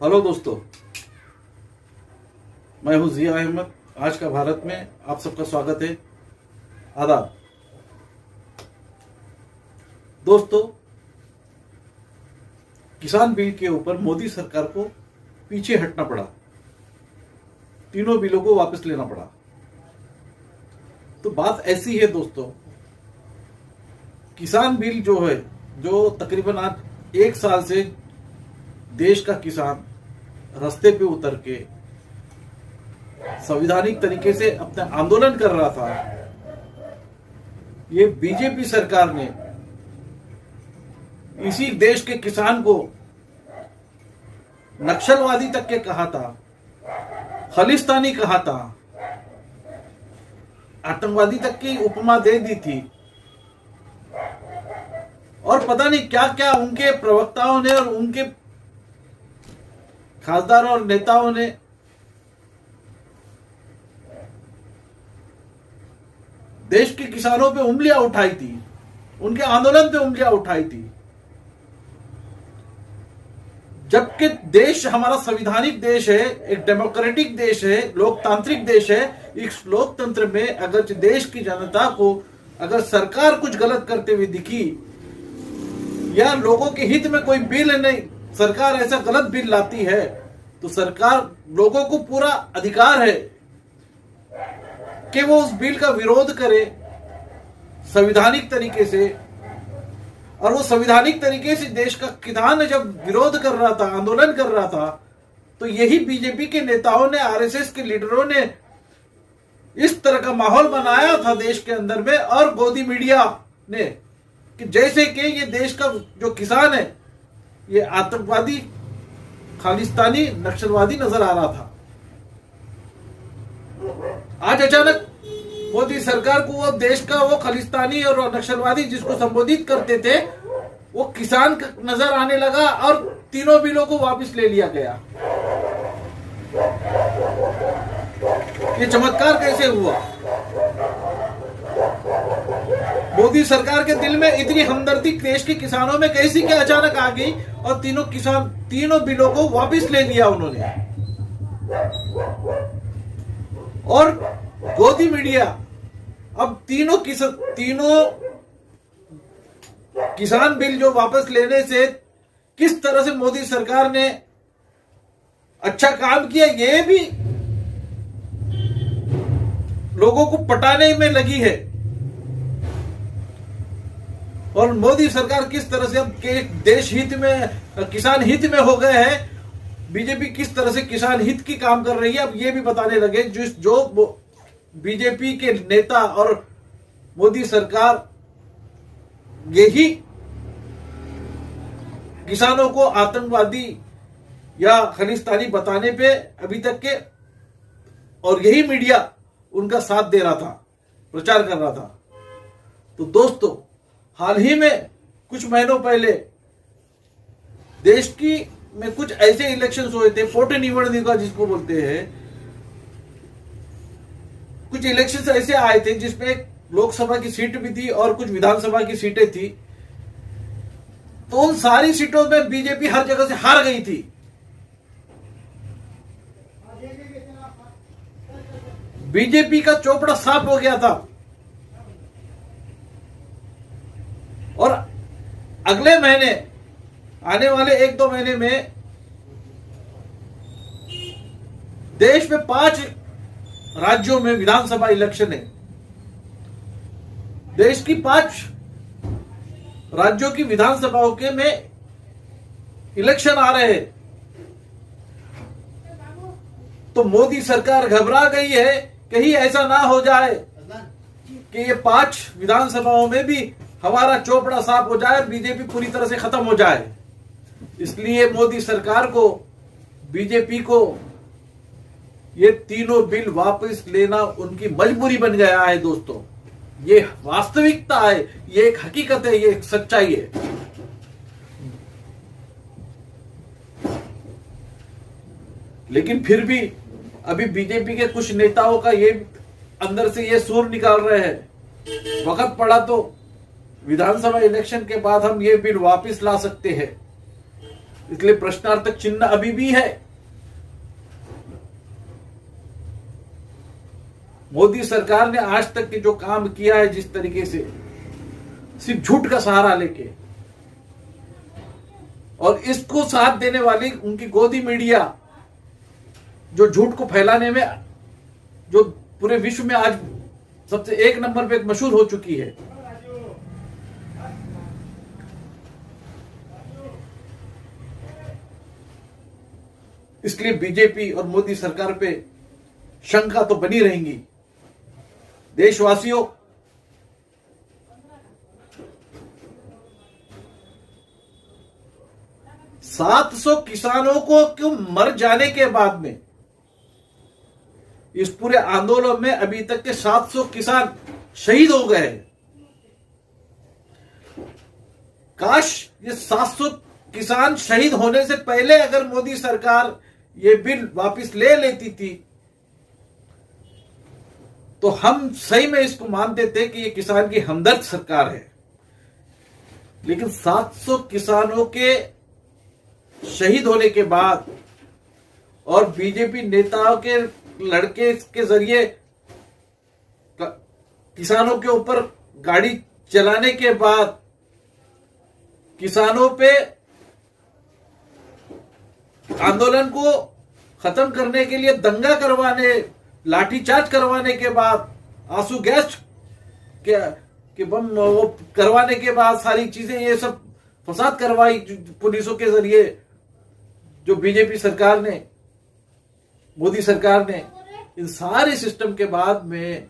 Hello दोस्तों, मैं हूं जिया अहमद। आज का भारत में आप सबका स्वागत है। आदाब दोस्तों, किसान बिल के ऊपर मोदी सरकार को पीछे हटना पड़ा, तीनों बिलों को वापस लेना पड़ा। तो बात ऐसी है दोस्तों, किसान बिल जो है, जो तकरीबन आज 1 साल से देश का किसान रास्ते पे उतर के संवैधानिक तरीके से अपना आंदोलन कर रहा था, ये बीजेपी सरकार ने इसी देश के किसान को नक्सलवादी तक के कहा था, खालिस्तानी कहा था, आतंकवादी तक की उपमा दे दी थी। और पता नहीं क्या क्या उनके प्रवक्ताओं ने और उनके खासदारों और नेताओं ने देश के किसानों पे उंगलियां उठाई थी, उनके आंदोलन पे उंगलियां उठाई थी। जबकि देश हमारा संवैधानिक देश है, एक डेमोक्रेटिक देश है, लोकतांत्रिक देश है। इस लोकतंत्र में अगर देश की जनता को अगर सरकार कुछ गलत करते हुए दिखी या लोगों के हित में कोई बिल नहीं, सरकार ऐसा गलत बिल लाती है, तो सरकार लोगों को पूरा अधिकार है कि वो उस बिल का विरोध करे संवैधानिक तरीके से। और वो संवैधानिक तरीके से देश का किसान जब विरोध कर रहा था, आंदोलन कर रहा था, तो यही बीजेपी के नेताओं ने, आरएसएस के लीडरों ने इस तरह का माहौल बनाया था देश के अंदर में, और गोदी मीडिया ने, कि जैसे कि ये देश का जो किसान है ये आतंकवादी, खालिस्तानी, नक्सलवादी नजर आ रहा था। आज अचानक मोदी सरकार को वो देश का वो खालिस्तानी और नक्सलवादी जिसको संबोधित करते थे, वो किसान नजर आने लगा और तीनों बिलों को वापस ले लिया गया। ये चमत्कार कैसे हुआ? मोदी सरकार के दिल में इतनी हमदर्दी देश के किसानों में कैसी क्या अचानक आ गई और तीनों बिलों को वापस ले लिया उन्होंने। और गोदी मीडिया अब तीनों किसान बिल जो वापस लेने से किस तरह से मोदी सरकार ने अच्छा काम किया, ये भी लोगों को पटाने में लगी है। और मोदी सरकार किस तरह से अब देश हित में, किसान हित में हो गए हैं, बीजेपी किस तरह से किसान हित की काम कर रही है, अब ये भी बताने लगे। जो बीजेपी के नेता और मोदी सरकार यही किसानों को आतंकवादी या खालिस्तानी बताने पे अभी तक के, और यही मीडिया उनका साथ दे रहा था, प्रचार कर रहा था। तो दोस्तों, हाल ही में कुछ महीनों पहले देश में कुछ ऐसे इलेक्शंस हुए थे, पोटे निवडणुका जिसको बोलते हैं। कुछ इलेक्शंस ऐसे आए थे जिसमें लोकसभा की सीट भी थी और कुछ विधानसभा की सीटें थी। तो उन सारी सीटों में बीजेपी हर जगह से हार गई थी। बीजेपी का चोपड़ा साफ हो गया था। और अगले महीने, आने वाले 1-2 महीने में देश में 5 राज्यों में विधानसभा इलेक्शन है। देश की 5 राज्यों की विधानसभाओं के में इलेक्शन आ रहे हैं। तो मोदी सरकार घबरा गई है, कहीं ऐसा ना हो जाए कि ये 5 विधानसभाओं में भी हमारा चोपड़ा साफ हो जाए, बीजेपी पूरी तरह से खत्म हो जाए। इसलिए मोदी सरकार को, बीजेपी को ये तीनों बिल वापस लेना उनकी मजबूरी बन गया है। दोस्तों, ये वास्तविकता है, ये एक हकीकत है, ये एक सच्चाई है। लेकिन फिर भी अभी बीजेपी के कुछ नेताओं का ये अंदर से ये सुर निकाल रहे हैं, वक्त पड़ा तो विधानसभा इलेक्शन के बाद हम ये बिल वापस ला सकते हैं। इसलिए प्रश्नार्थक चिन्ह अभी भी है। मोदी सरकार ने आज तक के जो काम किया है, जिस तरीके से सिर्फ झूठ का सहारा लेके, और इसको साथ देने वाली उनकी गोदी मीडिया जो झूठ को फैलाने में, जो पूरे विश्व में आज सबसे एक नंबर पे मशहूर हो चुकी है। इसलिए बीजेपी और मोदी सरकार पे शंका तो बनी रहेंगी। देशवासियों, सात 700 किसानों को क्यों मर जाने के बाद में, इस पूरे आंदोलन में अभी तक के 700 किसान शहीद हो गए। काश ये 700 किसान शहीद होने से पहले अगर मोदी सरकार ये बिल वापस ले लेती थी तो हम सही में इसको मानते थे कि ये किसान की हमदर्द सरकार है। लेकिन 700 किसानों के शहीद होने के बाद और बीजेपी नेताओं के लड़के के जरिए किसानों के ऊपर गाड़ी चलाने के बाद, किसानों पे आंदोलन को खत्म करने के लिए दंगा करवाने, लाठीचार्ज करवाने के बाद, आंसू गैस के बम वो करवाने के बाद, सारी चीजें ये सब फसाद करवाई पुलिसों के जरिए, जो बीजेपी सरकार ने, मोदी सरकार ने, इन सारे सिस्टम के बाद में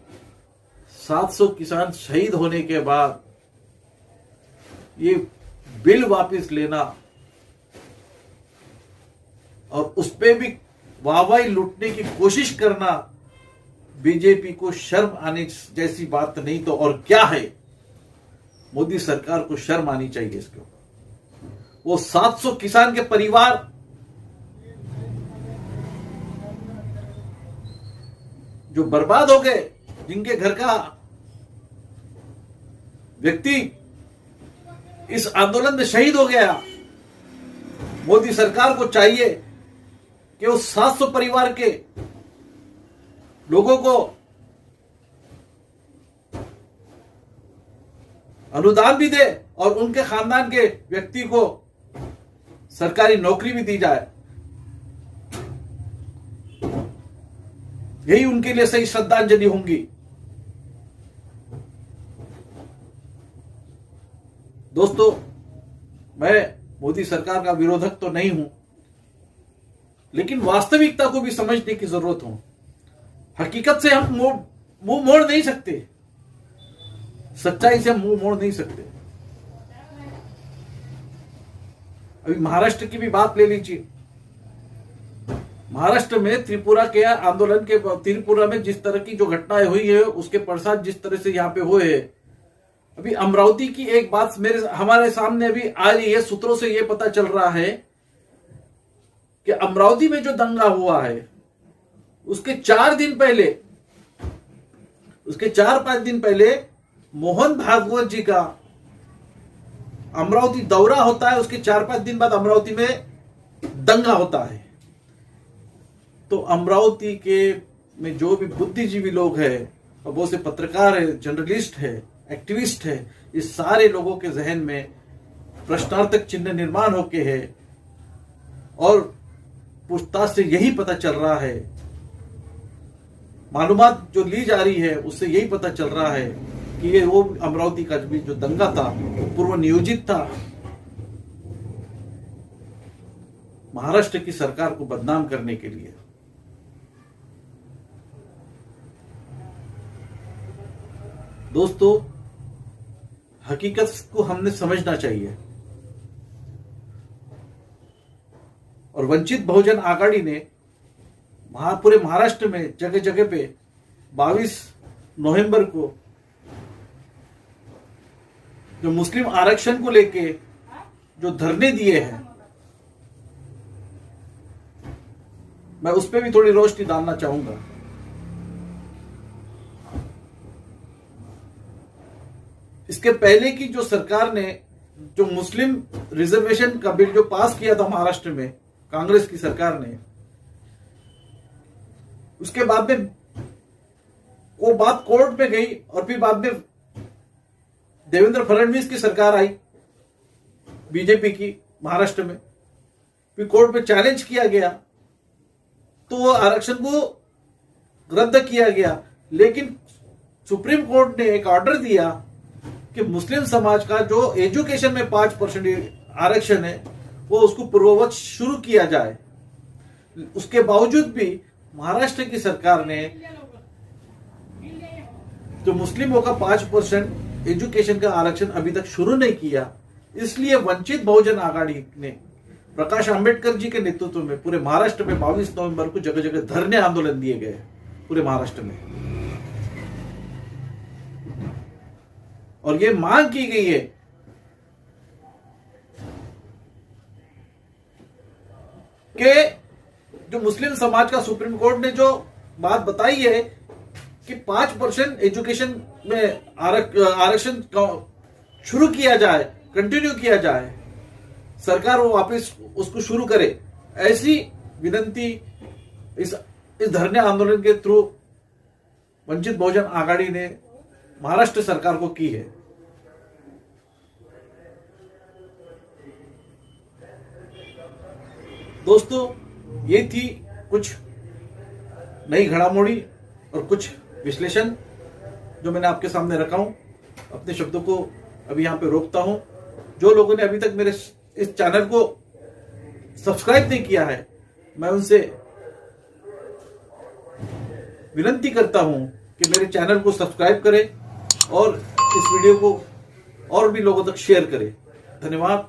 700 किसान शहीद होने के बाद ये बिल वापस लेना और उस पे भी वाहवाही लूटने की कोशिश करना, बीजेपी को शर्म आने जैसी बात नहीं तो और क्या है। मोदी सरकार को शर्म आनी चाहिए इसके ऊपर। वो 700 किसान के परिवार जो बर्बाद हो गए, जिनके घर का व्यक्ति इस आंदोलन में शहीद हो गया, मोदी सरकार को चाहिए कि उस 700 परिवार के लोगों को अनुदान भी दे और उनके खानदान के व्यक्ति को सरकारी नौकरी भी दी जाए। यही उनके लिए सही श्रद्धांजलि होंगी। दोस्तों, मैं मोदी सरकार का विरोधक तो नहीं हूं, लेकिन वास्तविकता को भी समझने की जरूरत हो। हकीकत से हम मुंह मोड़ नहीं सकते, सच्चाई से हम मुंह मोड़ नहीं सकते। अभी महाराष्ट्र की भी बात ले लीजिए। महाराष्ट्र में त्रिपुरा के आंदोलन के, त्रिपुरा में जिस तरह की जो घटनाएं हुई है उसके पश्चात जिस तरह से यहां पे हुए हैं, अभी अमरावती की एक बात हमारे सामने अभी आ रही है। सूत्रों से यह पता चल रहा है कि अमरावती में जो दंगा हुआ है उसके 4 दिन पहले, उसके 4-5 दिन पहले मोहन भागवत जी का अमरावती दौरा होता है। उसके 4-5 दिन बाद अमरावती में दंगा होता है। तो अमरावती के में जो भी बुद्धिजीवी लोग हैं, और बहुत से पत्रकार है, जर्नलिस्ट है, एक्टिविस्ट है, इस सारे लोगों के जहन में प्रश्नार्थक चिन्ह निर्माण होके है। और पूछताछ से यही पता चल रहा है, मालूमात जो ली जा रही है उससे यही पता चल रहा है कि ये वो अमरावती का जो दंगा था वो पूर्व नियोजित था, महाराष्ट्र की सरकार को बदनाम करने के लिए। दोस्तों, हकीकत को हमने समझना चाहिए। और वंचित बहुजन आघाड़ी ने पूरे महाराष्ट्र में जगह जगह पे 22 नवंबर को जो मुस्लिम आरक्षण को लेके जो धरने दिए हैं, मैं उस पर भी थोड़ी रोशनी डालना चाहूंगा। इसके पहले की जो सरकार ने जो मुस्लिम रिजर्वेशन का बिल जो पास किया था महाराष्ट्र में कांग्रेस की सरकार ने, उसके बाद में वो बात कोर्ट में गई और फिर बाद में देवेंद्र फडणवीस की सरकार आई बीजेपी की महाराष्ट्र में, फिर कोर्ट में चैलेंज किया गया तो वो आरक्षण को रद्द किया गया। लेकिन सुप्रीम कोर्ट ने एक ऑर्डर दिया कि मुस्लिम समाज का जो एजुकेशन में 5% आरक्षण है वो उसको पूर्ववत शुरू किया जाए। उसके बावजूद भी महाराष्ट्र की सरकार ने जो मुस्लिमों का 5% एजुकेशन का आरक्षण अभी तक शुरू नहीं किया। इसलिए वंचित बहुजन आघाड़ी ने प्रकाश आंबेडकर जी के नेतृत्व में पूरे महाराष्ट्र में 22 नवंबर को जगह जगह धरने आंदोलन दिए गए पूरे महाराष्ट्र में, और ये मांग की गई है कि जो मुस्लिम समाज का सुप्रीम कोर्ट ने जो बात बताई है कि 5% एजुकेशन में आरक्षण शुरू किया जाए, कंटिन्यू किया जाए, सरकार वो वापस उसको शुरू करे, ऐसी विनंती इस धरने आंदोलन के थ्रू वंचित बहुजन आघाड़ी ने महाराष्ट्र सरकार को की है। दोस्तों, ये थी कुछ नई घड़ामोड़ी और कुछ विश्लेषण जो मैंने आपके सामने रखा हूं। अपने शब्दों को अभी यहां पे रोकता हूं। जो लोगों ने अभी तक मेरे इस चैनल को सब्सक्राइब नहीं किया है, मैं उनसे विनती करता हूं कि मेरे चैनल को सब्सक्राइब करें और इस वीडियो को और भी लोगों तक शेयर करें। धन्यवाद।